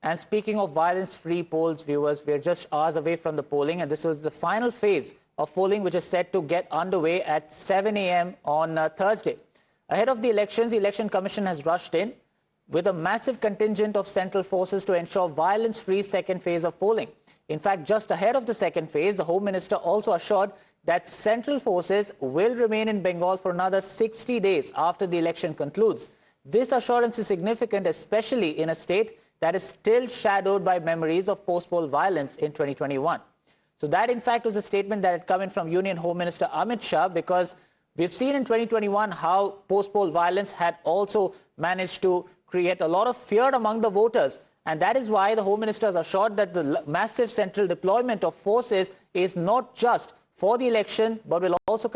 And speaking of violence-free polls, viewers, we're just hours away from the polling, and this was the final phase of polling, which is set to get underway at 7 a.m. on Thursday. Ahead of the elections, the Election Commission has rushed in with a massive contingent of central forces to ensure violence-free second phase of polling. In fact, just ahead of the second phase, the Home Minister also assured that central forces will remain in Bengal for another 60 days after the election concludes. This assurance is significant, especially in a state that is still shadowed by memories of post-poll violence in 2021. So that, in fact, was a statement that had come in from Union Home Minister Amit Shah, because we've seen in 2021 how post-poll violence had also managed to create a lot of fear among the voters. And that is why the Home Minister has assured that the massive central deployment of forces is not just for the election, but will also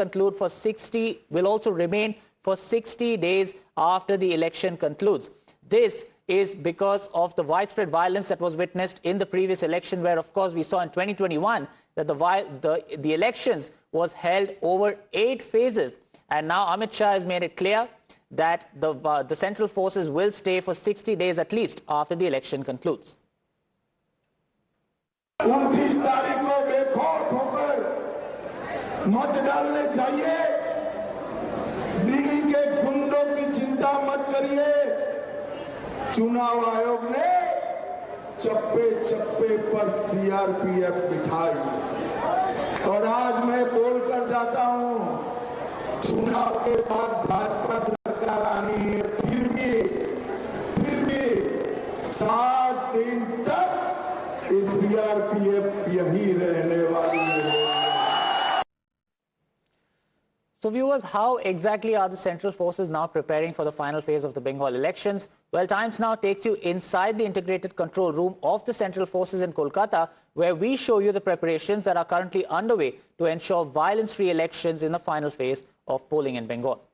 remain for 60 days after the election concludes. This is because of the widespread violence that was witnessed in the previous election, where, of course, we saw in 2021 that the elections was held over 8 phases. And now Amit Shah has made it clear that the central forces will stay for 60 days at least after the election concludes. 29 तारीख को बेखौफ होकर मत डालने चाहिए। दिल्ली के गुंडों की चिंता मत करिए। चुनाव आयोग ने चप्पे चप्पे पर CRPF बिठाई, और आज मैं बोलकर जाता हूं, चुनाव के बाद भाजपा सरकार आनी है, फिर भी 7 दिन तक CRPF यही रहने वाली है। So viewers, how exactly are the central forces now preparing for the final phase of the Bengal elections? Well, Times Now takes you inside the integrated control room of the central forces in Kolkata, where we show you the preparations that are currently underway to ensure violence-free elections in the final phase of polling in Bengal.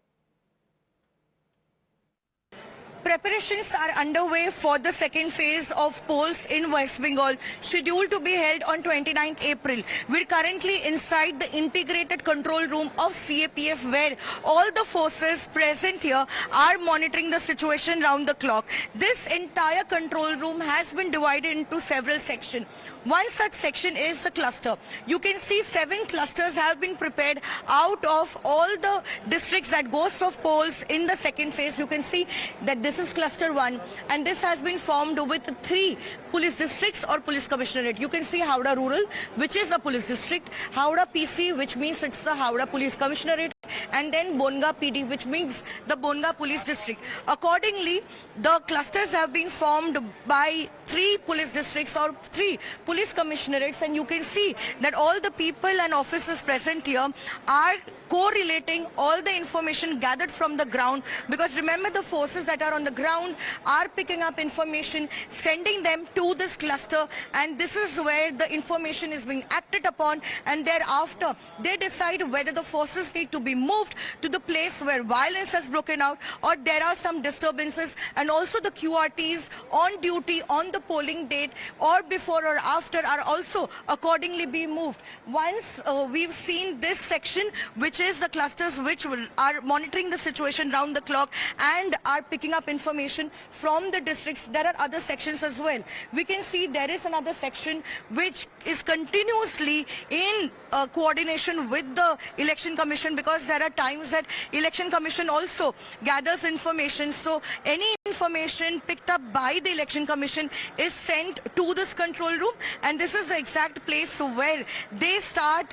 Preparations are underway for the second phase of polls in West Bengal, scheduled to be held on 29th April. We're currently inside the integrated control room of CAPF, where all the forces present here are monitoring the situation round the clock. This entire control room has been divided into several sections. One such section is the cluster. You can see 7 clusters have been prepared out of all the districts that goes of polls in the second phase. You can see that this is cluster 1, and this has been formed with 3 police districts or police commissionerate. You can see Howrah Rural, which is a police district, Howrah PC, which means it's the Howrah Police Commissionerate, and then Bonga PD, which means the Bonga Police District. Accordingly, the clusters have been formed by 3 police districts or 3 police commissionerates, and you can see that all the people and officers present here are correlating all the information gathered from the ground, because remember, the forces that are on the ground are picking up information, sending them to this cluster, and this is where the information is being acted upon, and thereafter they decide whether the forces need to be moved to the place where violence has broken out or there are some disturbances, and also the QRTs on duty on the polling date or before or after are also accordingly being moved. Once we've seen this section, which is the clusters which are monitoring the situation round the clock and are picking up information from the districts, there are other sections as well. We can see there is another section which is continuously in coordination with the Election Commission, because there are times that Election Commission also gathers information. So any information picked up by the Election Commission is sent to this control room, and this is the exact place where they start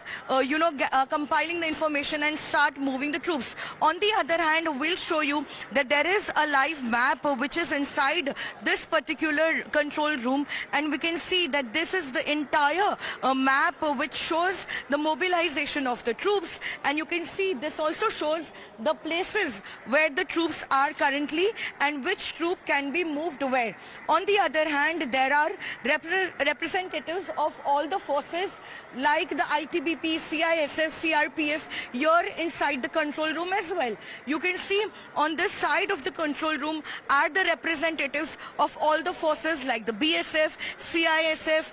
compiling the information and start moving the troops. On the other hand, we'll show you that there is a live map which is inside this particular control room, and we can see that this is the entire map which shows the mobilization of the troops, and you can see this also shows the places where the troops are currently and which troop can be moved where. On the other hand, there are representatives of all the forces like the ITBP, CISF, CRPF here inside the control room as well. You can see on this side of the control room are the representatives of all the forces like the BSF, CISF,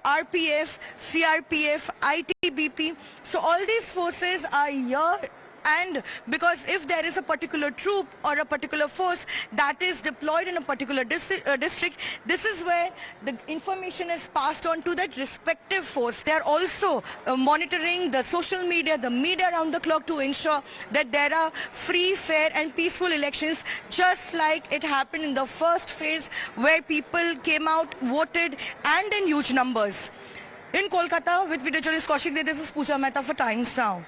RPF, CRPF, ITBP. So all these forces are here And because if there is a particular troop or a particular force that is deployed in a particular district, this is where the information is passed on to that respective force. They are also monitoring the social media, the media around the clock to ensure that there are free, fair and peaceful elections, just like it happened in the first phase where people came out, voted and in huge numbers. In Kolkata, with video journalist Kaushik, this is Pooja Mehta for Times Now.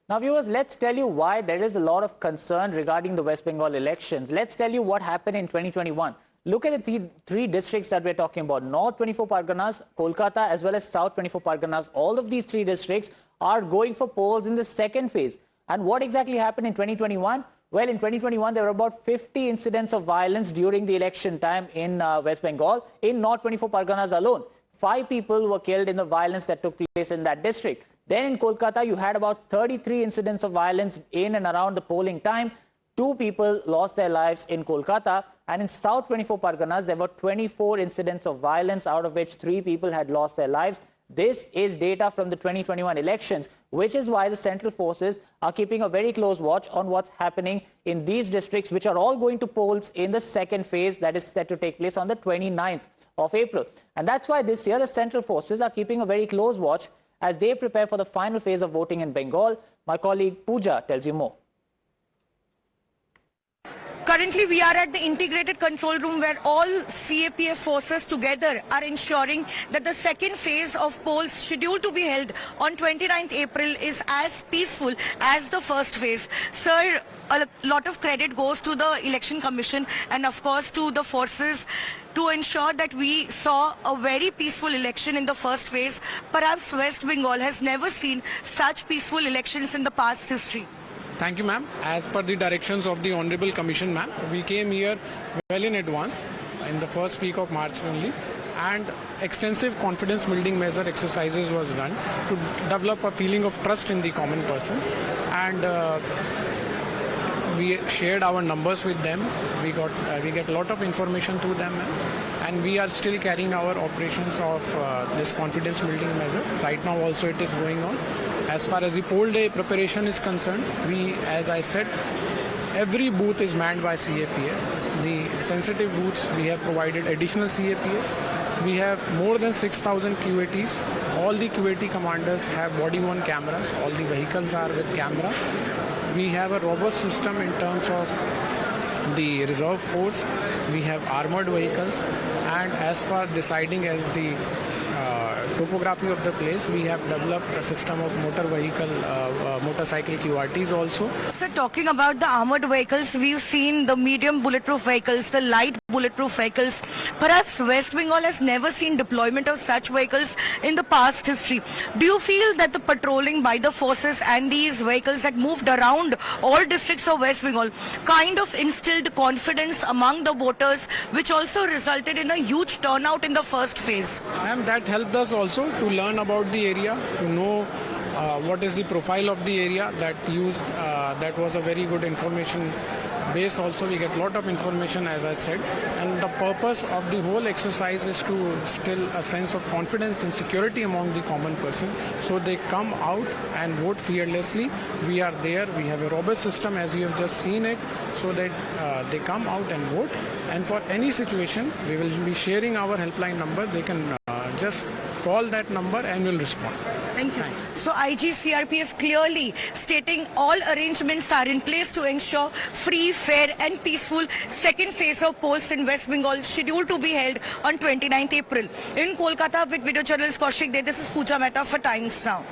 Now, viewers, let's tell you why there is a lot of concern regarding the West Bengal elections. Let's tell you what happened in 2021. Look at the three districts that we're talking about. North 24 Parganas, Kolkata, as well as South 24 Parganas. All of these three districts are going for polls in the second phase. And what exactly happened in 2021? Well, in 2021, there were about 50 incidents of violence during the election time in West Bengal. In North 24 Parganas alone, 5 people were killed in the violence that took place in that district. Then in Kolkata, you had about 33 incidents of violence in and around the polling time. 2 people lost their lives in Kolkata. And in South 24 Parganas, there were 24 incidents of violence, out of which 3 people had lost their lives. This is data from the 2021 elections, which is why the central forces are keeping a very close watch on what's happening in these districts, which are all going to polls in the second phase that is set to take place on the 29th of April. And that's why this year the central forces are keeping a very close watch as they prepare for the final phase of voting in Bengal. My colleague Pooja tells you more. Currently, we are at the integrated control room where all CAPF forces together are ensuring that the second phase of polls scheduled to be held on 29th April is as peaceful as the first phase. Sir, a lot of credit goes to the Election Commission and of course to the forces to ensure that we saw a very peaceful election in the first phase. Perhaps West Bengal has never seen such peaceful elections in the past history. Thank you, ma'am. As per the directions of the Honorable Commission, ma'am, we came here well in advance in the first week of March only, and extensive confidence building measure exercises was done to develop a feeling of trust in the common person, and we shared our numbers with them. We get a lot of information through them, ma'am, and we are still carrying our operations of this confidence building measure. Right now also it is going on. As far as the poll day preparation is concerned, we, as I said, every booth is manned by CAPF. The sensitive booths, we have provided additional CAPF. We have more than 6,000 QATs. All the QAT commanders have body-worn cameras. All the vehicles are with camera. We have a robust system in terms of the reserve force. We have armored vehicles. And as far deciding as the topography of the place, we have developed a system of motorcycle QRTs also. Sir, talking about the armored vehicles, we've seen the medium bulletproof vehicles, the light bulletproof vehicles. Perhaps West Bengal has never seen deployment of such vehicles in the past history. Do you feel that the patrolling by the forces and these vehicles that moved around all districts of West Bengal kind of instilled confidence among the voters, which also resulted in a huge turnout in the first phase? And that helped us also to learn about the area, to know what is the profile of the area. That was a very good information base. Also, we get a lot of information, as I said, and the purpose of the whole exercise is to instill a sense of confidence and security among the common person, so they come out and vote fearlessly. We are there. We have a robust system, as you have just seen it, so that they come out and vote. And for any situation, we will be sharing our helpline number. They can just call that number and we'll respond. Thank you. So IG CRPF clearly stating all arrangements are in place to ensure free, fair and peaceful second phase of polls in West Bengal scheduled to be held on 29th April. In Kolkata with video journalist Kaushik, this is Pooja Mehta for Times Now.